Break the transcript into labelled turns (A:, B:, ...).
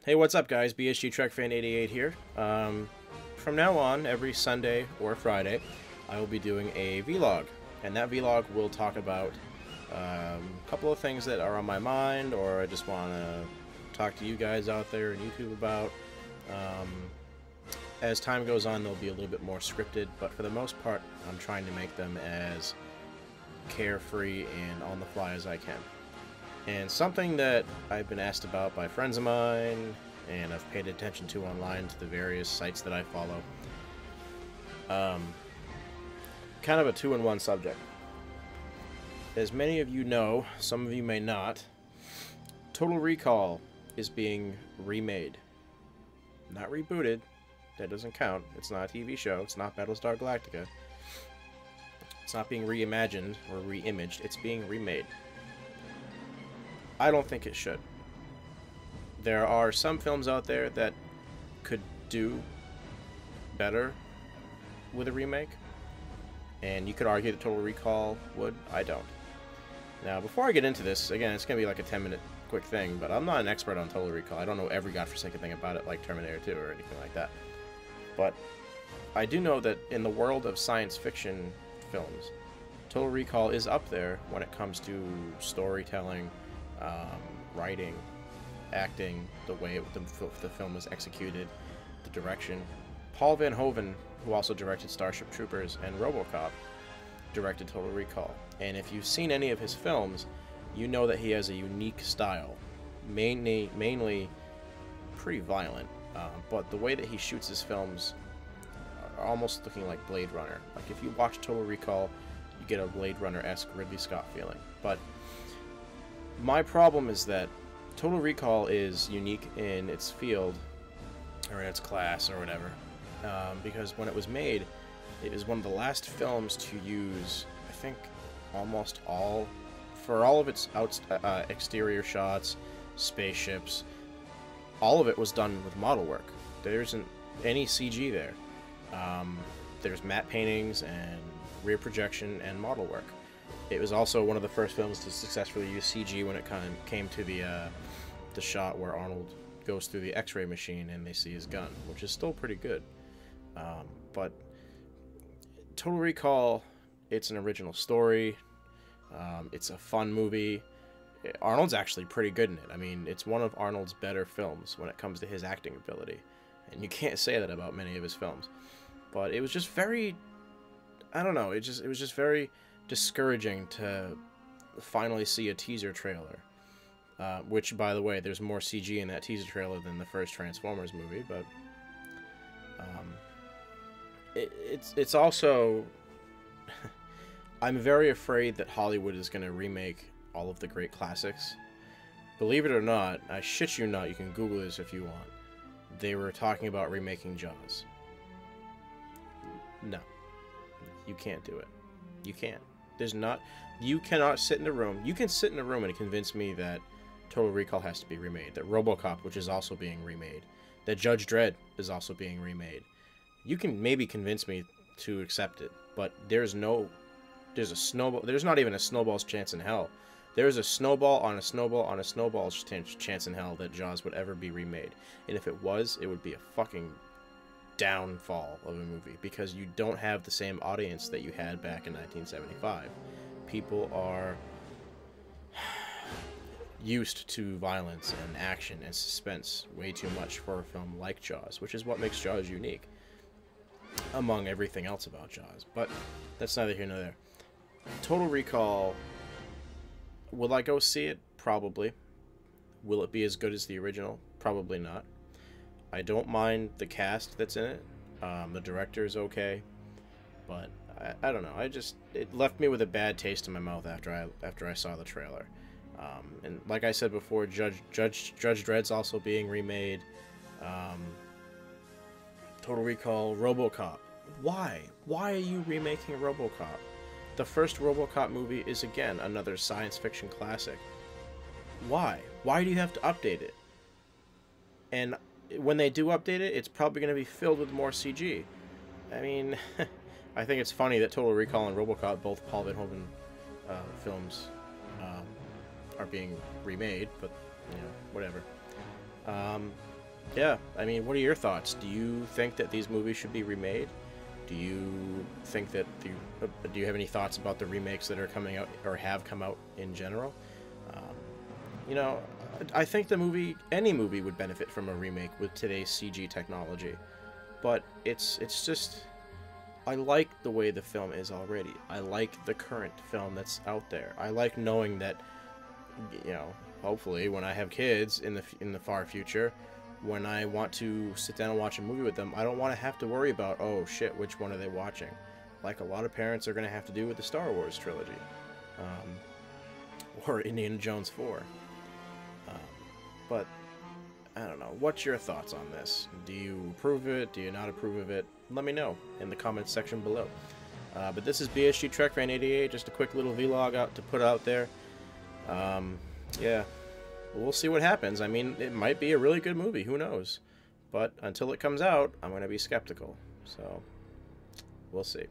A: Hey, what's up, guys? BSG Trek Fan 88 here. From now on, every Sunday or Friday, I will be doing a vlog, and that vlog will talk about a couple of things that are on my mind, or I just want to talk to you guys out there on YouTube about. As time goes on, they'll be a little bit more scripted, but for the most part, I'm trying to make them as carefree and on the fly as I can. And something that I've been asked about by friends of mine, and I've paid attention to online to the various sites that I follow. Kind of a two-in-one subject. As many of you know, some of you may not, Total Recall is being remade. Not rebooted. That doesn't count. It's not a TV show. It's not Battlestar Galactica. It's not being reimagined or re-imaged. It's being remade. I don't think it should. There are some films out there that could do better with a remake, and you could argue that Total Recall would. I don't. Now, before I get into this, again, it's going to be like a 10-minute quick thing, but I'm not an expert on Total Recall. I don't know every godforsaken thing about it like Terminator 2 or anything like that. But I do know that in the world of science fiction films, Total Recall is up there when it comes to storytelling, writing, acting, the way the film was executed, the direction. Paul Van Hoven, who also directed Starship Troopers and RoboCop, directed Total Recall. And if you've seen any of his films, you know that he has a unique style, mainly pretty violent, but the way that he shoots his films are almost looking like Blade Runner. Like if you watch Total Recall, you get a Blade Runner-esque Ridley Scott feeling. But my problem is that Total Recall is unique in its field, or in its class, or whatever, because when it was made, it was one of the last films to use, I think, almost all, for all of its exterior shots, spaceships, all of it was done with model work. There isn't any CG there. There's matte paintings and rear projection and model work. It was also one of the first films to successfully use CG when it kind of came to the shot where Arnold goes through the X-ray machine and they see his gun, which is still pretty good. But Total Recall, it's an original story. It's a fun movie. Arnold's actually pretty good in it. I mean, it's one of Arnold's better films when it comes to his acting ability, and you can't say that about many of his films. But it was just very, I don't know, it was just very discouraging to finally see a teaser trailer. Which, by the way, there's more CG in that teaser trailer than the first Transformers movie, but it's also I'm very afraid that Hollywood is going to remake all of the great classics. Believe it or not, I shit you not, you can Google this if you want. They were talking about remaking Jaws. No. You can't do it. You can't. You cannot sit in a room. You can sit in a room and convince me that Total Recall has to be remade, that RoboCop, which is also being remade, that Judge Dredd is also being remade. You can maybe convince me to accept it, but there's not even a snowball's chance in hell. There's a snowball on a snowball on a snowball's chance in hell that Jaws would ever be remade. And if it was, it would be a fucking downfall of a movie, because you don't have the same audience that you had back in 1975. People are used to violence and action and suspense way too much for a film like Jaws, which is what makes Jaws unique, among everything else about Jaws. But that's neither here nor there. Total Recall, will I go see it? Probably. Will it be as good as the original? Probably not. I don't mind the cast that's in it. The director is okay, but I don't know. It left me with a bad taste in my mouth after I saw the trailer. And like I said before, Judge Dredd's also being remade. Total Recall, RoboCop. Why? Why are you remaking RoboCop? The first RoboCop movie is, again, another science fiction classic. Why? Why do you have to update it? And when they do update it, it's probably going to be filled with more CG. I mean, I think it's funny that Total Recall and RoboCop, both Paul Van Hoven films, are being remade, but, you know, whatever. Yeah, I mean, what are your thoughts? Do you think that these movies should be remade? Do you think that do you have any thoughts about the remakes that are coming out or have come out in general? Um, you know, I think any movie would benefit from a remake with today's CG technology, but it's just I like the way the film is already. I like the current film that's out there. I like knowing that, hopefully when I have kids in the far future, when I want to sit down and watch a movie with them, I don't want to have to worry about, oh shit, which one are they watching? Like a lot of parents are going to have to do with the Star Wars trilogy, um, or Indiana Jones 4. Um, but I don't know. What's your thoughts on this? Do you approve of it? Do you not approve of it? Let me know in the comments section below. But this is BSG TrekFan88, just a quick little vlog out to put out there. Yeah, we'll see what happens. I mean, it might be a really good movie. Who knows? But until it comes out, I'm going to be skeptical. So, we'll see.